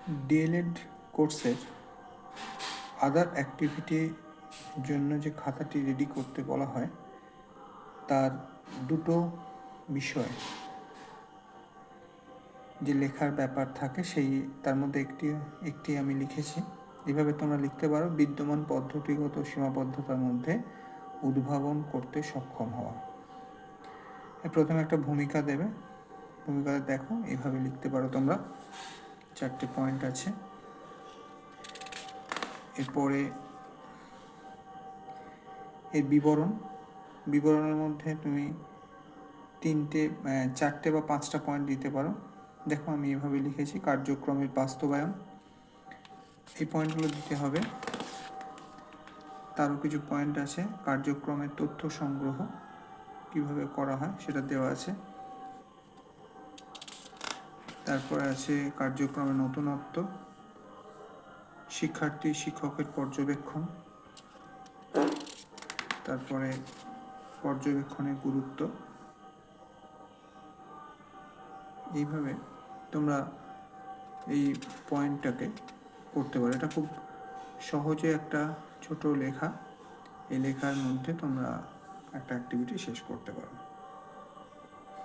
D.El.Ed কোর্সের আদার অ্যাক্টিভিটির জন্য যে খাতাটি রেডি করতে বলা হয় তার দুটো বিষয় যে লেখার ব্যাপার থাকে তার মধ্যে একটি আমি লিখেছি। এভাবে তোমরা লিখতে পারো, বিদ্যমান পদ্ধতিগত সীমাবদ্ধতার মধ্যে উদ্ভাবন করতে সক্ষম হওয়া। প্রথমে একটা ভূমিকা দেবে, ভূমিকাতে দেখো এভাবে লিখতে পারো তোমরা, 4টে পয়েন্ট আছে। এরপরে এর বিবরণের মধ্যে তুমি 4টে বা 5টা পয়েন্ট দিতে পারো। দেখো আমি এভাবে লিখেছি, কার্যক্রমের বাস্তবায়ন, এই পয়েন্টগুলো দিতে হবে। তারও কিছু পয়েন্ট আছে, কার্যক্রমের তথ্য সংগ্রহ কিভাবে করা হয় সেটা দেওয়া আছে। তারপরে আছে কার্যক্রমের নতুনত্ব, শিক্ষার্থী শিক্ষকের পর্যবেক্ষণ, তারপরে পর্যবেক্ষণের গুরুত্ব। এইভাবে তোমরা এই পয়েন্টটাকে করতে পারো। এটা খুব সহজে একটা ছোট লেখা, এই লেখার মধ্যে তোমরা একটা অ্যাক্টিভিটি শেষ করতে পারো।